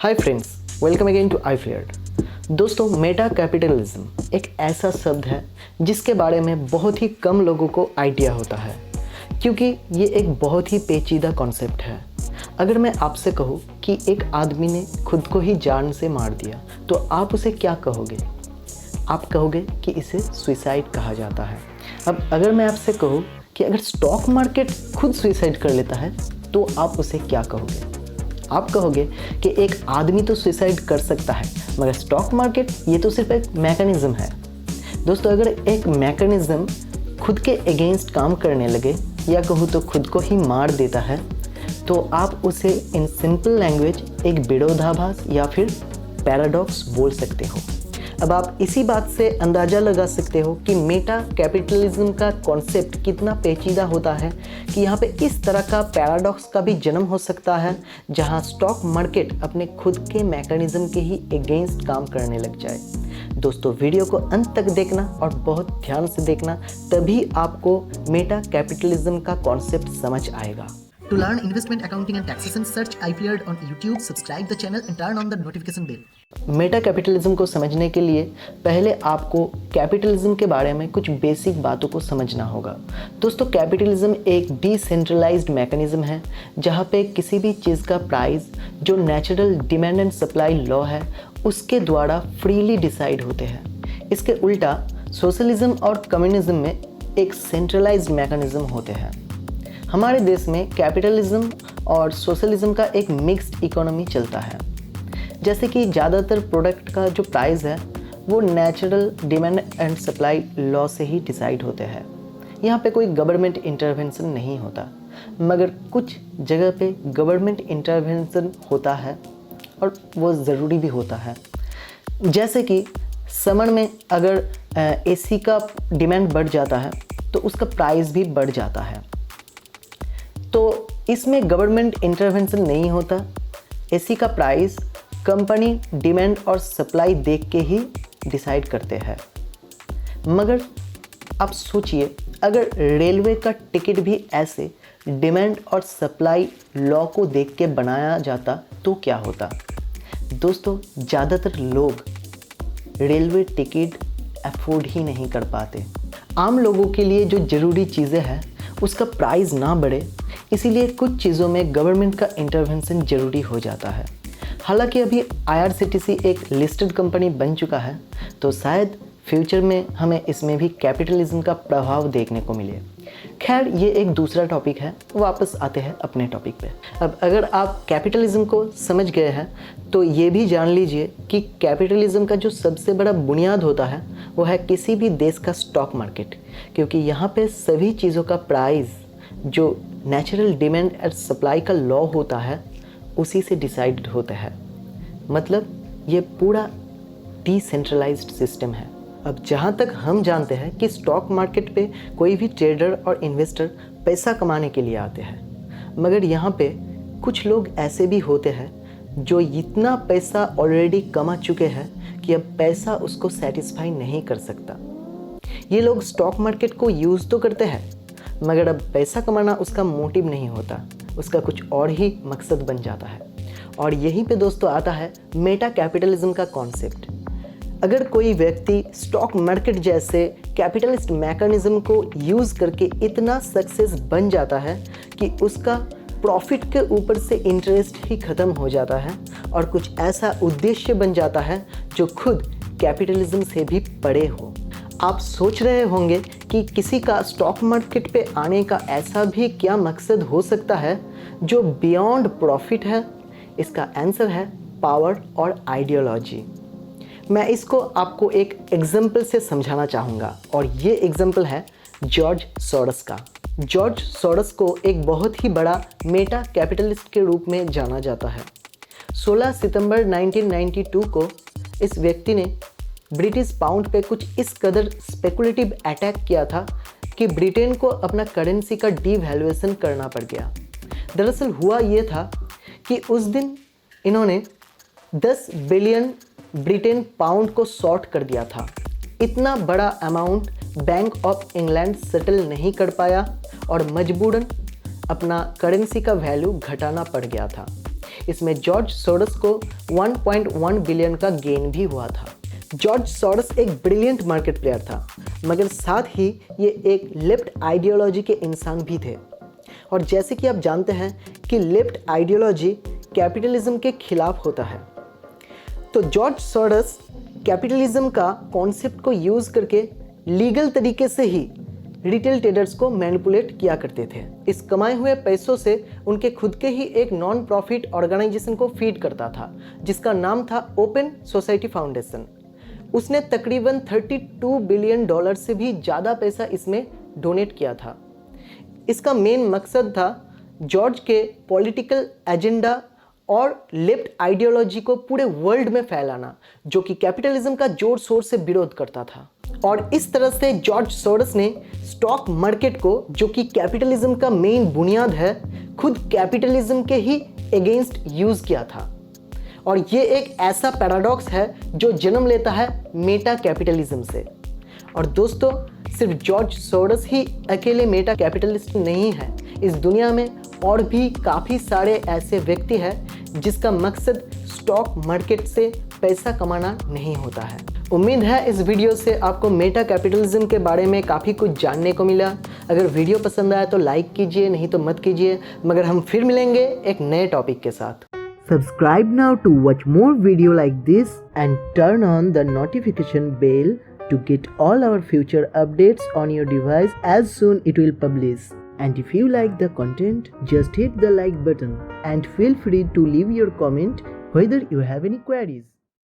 Hi friends, welcome again to iFlared। दोस्तों, meta capitalism एक ऐसा शब्द है जिसके बारे में बहुत ही कम लोगों को आइडिया होता है, क्योंकि ये एक बहुत ही पेचीदा कॉन्सेप्ट है। अगर मैं आपसे कहूँ कि एक आदमी ने खुद को ही जान से मार दिया, तो आप उसे क्या कहोगे? आप कहोगे कि इसे सुसाइड कहा जाता है। अब अगर मैं आपसे कहूँ कि अगर स्टॉक मार्केट खुद सुसाइड कर लेता है, तो आप उसे क्या कहोगे? आप कहोगे कि एक आदमी तो सुसाइड कर सकता है, मगर स्टॉक मार्केट ये तो सिर्फ एक मैकेनिज्म है। दोस्तों, अगर एक मैकेनिज्म खुद के अगेंस्ट काम करने लगे, या कहूँ तो खुद को ही मार देता है, तो आप उसे इन सिंपल लैंग्वेज एक विरोधाभास या फिर पैराडॉक्स बोल सकते हो। अब आप इसी बात से अंदाज़ा लगा सकते हो कि मेटा कैपिटलिज्म का कॉन्सेप्ट कितना पेचीदा होता है कि यहाँ पे इस तरह का पैराडॉक्स का भी जन्म हो सकता है, जहाँ स्टॉक मार्केट अपने खुद के मैकेनिज्म के ही अगेंस्ट काम करने लग जाए। दोस्तों, वीडियो को अंत तक देखना और बहुत ध्यान से देखना, तभी आपको मेटा कैपिटलिज्म का कॉन्सेप्ट समझ आएगा। To learn investment accounting and taxation, search iFlared on YouTube, subscribe the channel and turn on the notification bell. Meta capitalism को समझने के लिए पहले आपको कैपिटलिज्म के बारे में कुछ बेसिक बातों को समझना होगा। दोस्तों, कैपिटलिज्म एक डिसेंट्रलाइज्ड मैकेनिज्म है, जहाँ पे किसी भी चीज़ का प्राइस जो natural demand and supply law है उसके द्वारा फ्रीली डिसाइड होते हैं। इसके उल्टा सोशलिज्म और कम्युनिज्म में एक सेंट्रलाइज्ड मैकेनिज्म होते हैं। हमारे देश में कैपिटलिज्म और सोशलिज्म का एक मिक्स्ड इकोनॉमी चलता है, जैसे कि ज़्यादातर प्रोडक्ट का जो प्राइस है वो natural demand and supply law से ही डिसाइड होते हैं। यहाँ पे कोई गवर्नमेंट इंटरवेंशन नहीं होता, मगर कुछ जगह पे गवर्नमेंट इंटरवेंशन होता है और वो ज़रूरी भी होता है। जैसे कि समर में अगर एसी का डिमांड बढ़ जाता है तो उसका प्राइस भी बढ़ जाता है, तो इसमें गवर्नमेंट इंटरवेंशन नहीं होता। एसी का प्राइस कंपनी डिमांड और सप्लाई देख के ही डिसाइड करते हैं। मगर आप सोचिए, अगर रेलवे का टिकट भी ऐसे डिमांड और सप्लाई लॉ को देख के बनाया जाता तो क्या होता? दोस्तों, ज़्यादातर लोग रेलवे टिकट अफोर्ड ही नहीं कर पाते। आम लोगों के लिए जो ज़रूरी चीज़ें हैं उसका प्राइस ना बढ़े, इसीलिए कुछ चीज़ों में गवर्नमेंट का इंटरवेंशन ज़रूरी हो जाता है। हालांकि अभी IRCTC एक लिस्टेड कंपनी बन चुका है, तो शायद फ्यूचर में हमें इसमें भी कैपिटलिज्म का प्रभाव देखने को मिले। खैर, ये एक दूसरा टॉपिक है, वापस आते हैं अपने टॉपिक पे। अब अगर आप कैपिटलिज्म को समझ गए हैं, तो ये भी जान लीजिए कि कैपिटलिज्म का जो सबसे बड़ा बुनियाद होता है वो है किसी भी देश का स्टॉक मार्केट, क्योंकि यहाँ पे सभी चीज़ों का प्राइस जो नेचुरल डिमांड एंड सप्लाई का लॉ होता है उसी से डिसाइड होता है। मतलब ये पूरा डिसेंट्रलाइज्ड सिस्टम है। अब जहाँ तक हम जानते हैं कि स्टॉक मार्केट पे कोई भी ट्रेडर और इन्वेस्टर पैसा कमाने के लिए आते हैं, मगर यहाँ पे कुछ लोग ऐसे भी होते हैं जो इतना पैसा ऑलरेडी कमा चुके हैं कि अब पैसा उसको सेटिस्फाई नहीं कर सकता। ये लोग स्टॉक मार्केट को यूज़ तो करते हैं, मगर अब पैसा कमाना उसका मोटिव नहीं होता, उसका कुछ और ही मकसद बन जाता है। और यहीं पे दोस्तों आता है मेटा कैपिटलिज्म का कॉन्सेप्ट। अगर कोई व्यक्ति स्टॉक मार्केट जैसे कैपिटलिस्ट मैकेनिज्म को यूज़ करके इतना सक्सेस बन जाता है कि उसका प्रॉफिट के ऊपर से इंटरेस्ट ही ख़त्म हो जाता है और कुछ ऐसा उद्देश्य बन जाता है जो खुद कैपिटलिज्म से भी परे हो। आप सोच रहे होंगे कि किसी का स्टॉक मार्केट पे आने का ऐसा भी क्या मकसद हो सकता है जो बियॉन्ड प्रॉफिट है? इसका आंसर है पावर और आइडियोलॉजी। मैं इसको आपको एक एग्जाम्पल से समझाना चाहूँगा, और ये एग्जाम्पल है जॉर्ज सोरोस का। जॉर्ज सोरोस को एक बहुत ही बड़ा मेटा कैपिटलिस्ट के रूप में जाना जाता है। 16 सितंबर 1992 को इस व्यक्ति ने ब्रिटिश पाउंड पे कुछ इस कदर स्पेकुलेटिव अटैक किया था कि ब्रिटेन को अपना करेंसी का डिवैल्यूएशन करना पड़ गया। दरअसल हुआ ये था कि उस दिन इन्होंने 10 बिलियन ब्रिटेन पाउंड को शॉर्ट कर दिया था। इतना बड़ा amount bank of England settle नहीं कर पाया और मजबूरन अपना करेंसी का वैल्यू घटाना पड़ गया था। इसमें जॉर्ज सोरस को 1.1 बिलियन का गेन भी हुआ था। जॉर्ज सोरस एक ब्रिलियंट मार्केट प्लेयर था, मगर साथ ही ये एक लेफ्ट आइडियोलॉजी के इंसान भी थे। और जैसे कि आप जानते हैं कि लेफ्ट आइडियोलॉजी कैपिटलिज्म के खिलाफ होता है, तो जॉर्ज सोरस कैपिटलिज्म का कॉन्सेप्ट को यूज़ करके लीगल तरीके से ही रिटेल ट्रेडर्स को मैनिपुलेट किया करते थे। इस कमाए हुए पैसों से उनके खुद के ही एक नॉन प्रॉफिट ऑर्गेनाइजेशन को फीड करता था, जिसका नाम था ओपन सोसाइटी फाउंडेशन। उसने तकरीबन $32 बिलियन से भी ज़्यादा पैसा इसमें डोनेट किया था। इसका मेन मकसद था जॉर्ज के पॉलिटिकल एजेंडा और लेफ्ट आइडियोलॉजी को पूरे वर्ल्ड में फैलाना, जो कि कैपिटलिज्म का जोर शोर से विरोध करता था। और इस तरह से जॉर्ज सोरस ने स्टॉक मार्केट को, जो कि कैपिटलिज्म का मेन बुनियाद है, खुद कैपिटलिज्म के ही अगेंस्ट यूज़ किया था। और ये एक ऐसा पैराडॉक्स है जो जन्म लेता है मेटा कैपिटलिज्म से। और दोस्तों, सिर्फ जॉर्ज सोरस ही अकेले मेटा कैपिटलिस्ट नहीं है। इस दुनिया में और भी काफ़ी सारे ऐसे व्यक्ति हैं जिसका मकसद स्टॉक मार्केट से पैसा कमाना नहीं होता है। उम्मीद है इस वीडियो से आपको मेटा कैपिटलिज्म के बारे में काफ़ी कुछ जानने को मिला। अगर वीडियो पसंद आया तो लाइक कीजिए, नहीं तो मत कीजिए। मगर हम फिर मिलेंगे एक नए टॉपिक के साथ। Subscribe now to watch more video like this and turn on the notification bell to get all our future updates on your device as soon it will publish. And if you like the content, just hit the like button and feel free to leave your comment whether you have any queries.